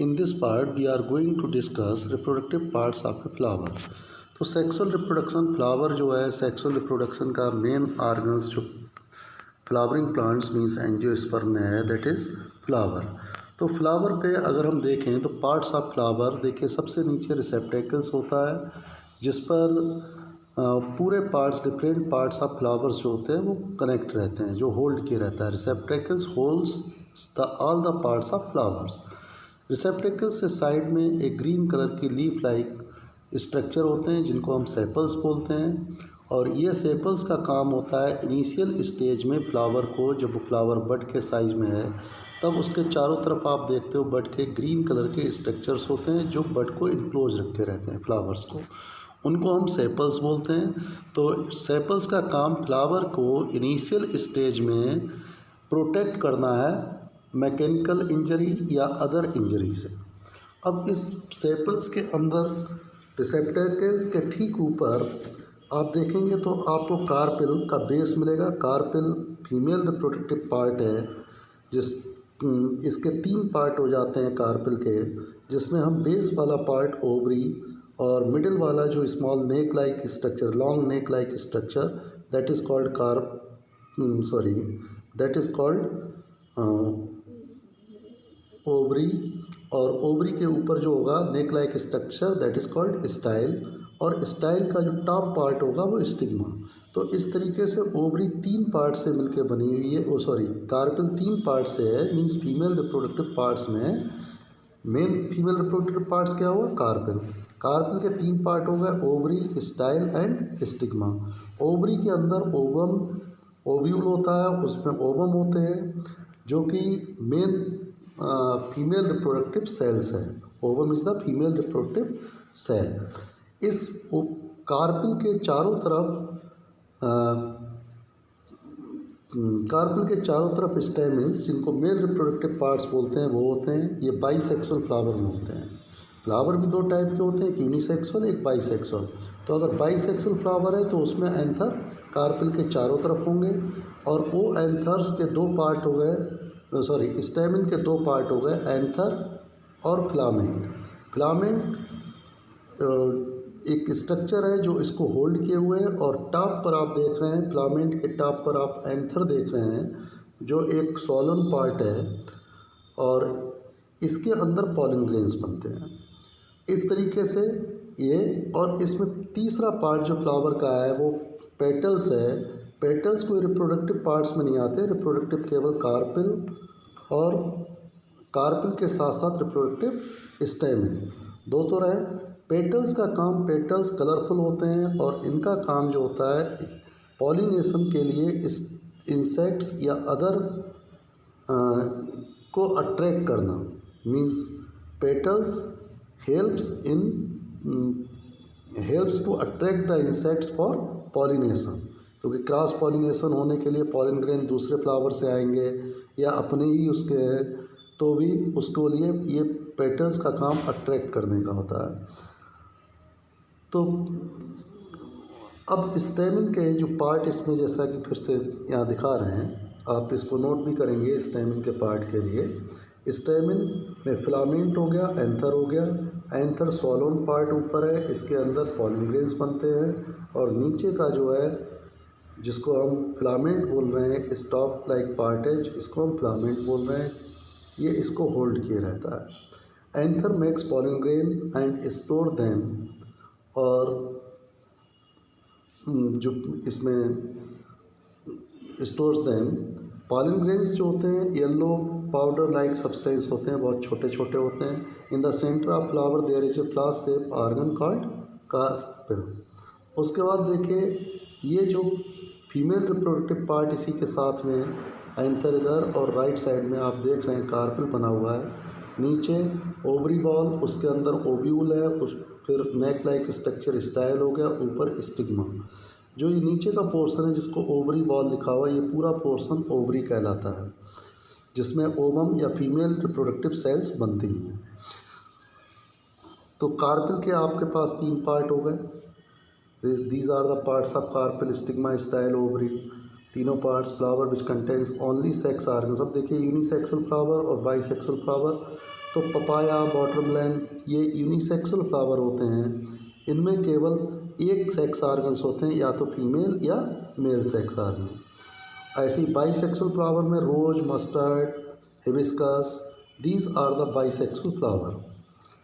In this part, we are going to discuss reproductive parts of a flower. तो sexual reproduction flower जो है sexual reproduction का main organs जो flowering plants means angiosperm में है that is flower. तो flower पे अगर हम देखें तो पार्ट्स ऑफ फ्लावर देखिए सबसे नीचे रिसेप्टेकल्स होता है जिस पर पूरे parts different parts of flowers जो होते हैं वो कनेक्ट रहते हैं, जो होल्ड किए रहता है। Receptacles holds all the parts of flowers. Receptacles से साइड में एक ग्रीन कलर की लीफ लाइक स्ट्रक्चर होते हैं जिनको हम सेपल्स बोलते हैं, और ये सेपल्स का काम होता है इनिशियल स्टेज में फ्लावर को, जब वो फ्लावर बड के साइज में है तब उसके चारों तरफ आप देखते हो बड के ग्रीन कलर के स्ट्रक्चर्स होते हैं जो बड को इनक्लोज रखे रहते हैं फ्लावर्स को, उनको हम सेपल्स बोलते हैं। तो सेपल्स का काम फ्लावर को इनिशियल स्टेज में प्रोटेक्ट करना है मैकेनिकल इंजरी या अदर इंजरी से। अब इस सेपल्स के अंदर रिसेप्टेकल्स के ठीक ऊपर आप देखेंगे तो आपको कार्पेल का बेस मिलेगा। कार्पेल फीमेल रिप्रोडक्टिव पार्ट है इसके 3 पार्ट हो जाते हैं कार्पेल के, जिसमें हम बेस वाला पार्ट ओवरी और मिडिल वाला जो small neck like structure, long neck like structure that is called ovary, और ओवरी के ऊपर जो होगा neck like structure that is called style, और स्टाइल का जो टॉप पार्ट होगा वो स्टिग्मा। तो इस तरीके से ओवरी 3 पार्ट से मिलके बनी हुई है, कार्पेल 3 पार्ट से है। मीन्स फीमेल रिप्रोडक्टिव पार्ट्स में मेन फीमेल रिप्रोडक्टिव पार्ट्स क्या हुआ कार्पेल। कार्पेल के 3 पार्ट हो गए ovary, style and stigma. Ovary के अंदर ओव्यूल होता है, उसमें ओवम होते हैं जो कि मेन फीमेल रिप्रोडक्टिव सेल्स है। Ovum is the female reproductive cell. इस कार्पेल के चारों तरफ स्टेमेंस जिनको मेल रिप्रोडक्टिव पार्ट्स बोलते हैं वो होते हैं। ये बाइसेक्सुअल फ्लावर में होते हैं। फ्लावर भी 2 टाइप के होते हैं, एक यूनिसेक्सुअल एक बाइसेक्सुअल। तो अगर बाइसेक्सुअल फ्लावर है तो उसमें एंथर कार्पेल के चारों तरफ होंगे, और वो एंथर्स के 2 पार्ट हो गए, स्टेमिन के 2 पार्ट हो गए, एंथर और फिलामेंट। फिलामेंट एक स्ट्रक्चर है जो इसको होल्ड किए हुए है, और टॉप पर आप देख रहे हैं फिलामेंट के टॉप पर आप एंथर देख रहे हैं जो एक सोलन पार्ट है, और इसके अंदर पॉलन ग्रेन्स बनते हैं इस तरीके से ये। और इसमें तीसरा पार्ट जो फ्लावर का है वो पेटल्स है। पेटल्स कोई रिप्रोडक्टिव पार्ट्स में नहीं आते, रिप्रोडक्टिव केवल कार्पेल और कार्पेल के साथ साथ रिप्रोडक्टिव स्टेमिन 2 तो रहे। पेटल्स का काम, पेटल्स कलरफुल होते हैं और इनका काम जो होता है पॉलिनेशन के लिए इस इंसेक्ट्स या अदर को अट्रैक्ट करना। Means petals helps to attract the insects for pollination, क्योंकि क्रॉस पॉलिनेशन होने के लिए पॉलन ग्रेन दूसरे फ्लावर से आएंगे या अपने ही उसके हैं, तो भी उसके लिए ये पेटल्स का काम अट्रैक्ट करने का होता है। तो अब स्टेमिन के जो पार्ट इसमें जैसा कि फिर से यहाँ दिखा रहे हैं, आप इसको नोट भी करेंगे स्टेमिन के पार्ट के लिए। स्टेमिन में फिलामेंट हो गया, एंथर हो गया। एंथर सोलोन पार्ट ऊपर है, इसके अंदर पॉलन ग्रेन्स बनते हैं, और नीचे का जो है जिसको हम फिलामेंट बोल रहे हैं, स्टॉक लाइक पार्ट है इसको हम फिलामेंट बोल रहे हैं, ये इसको होल्ड किए रहता है। Anther makes pollen grain and store them, और जो इसमें स्टोर्स देम पॉलन ग्रेन्स जो होते हैं येलो पाउडर लाइक सब्सटेंस होते हैं, बहुत छोटे छोटे होते हैं। In the center of flower there is a flower shape organ called carpel. उसके बाद देखिए ये जो फीमेल रिप्रोडक्टिव पार्ट इसी के साथ में एंथर इधर, और राइट साइड में आप देख रहे हैं कार्पेल बना हुआ है। नीचे ओवरी बॉल, उसके अंदर ओव्यूल है, फिर नेक लाइक स्ट्रक्चर स्टाइल हो गया, ऊपर स्टिग्मा। जो ये नीचे का पोर्शन है जिसको ओवरी बॉल लिखा हुआ है, ये पूरा पोर्शन ओवरी कहलाता है, जिसमें ओवम या फीमेल रिप्रोडक्टिव सेल्स बनती हैं। तो कार्पेल के आपके पास 3 पार्ट हो गए। These are the parts of carpel, stigma, style, ovary। तीनों parts flower which contains only sex organs. अब देखिए यूनिसेक्सुअल फ्लावर और बाईसेक्सुअल फ्लावर। तो पपाया, वाटरमेलन ये यूनिसेक्सुअल फ्लावर होते हैं। इनमें केवल एक सेक्स ऑर्गन्स होते हैं, या तो फीमेल या मेल सेक्स ऑर्गन्स। ऐसी बाइसेक्सुअल फ्लावर में rose, mustard, hibiscus, these are the bisexual flower.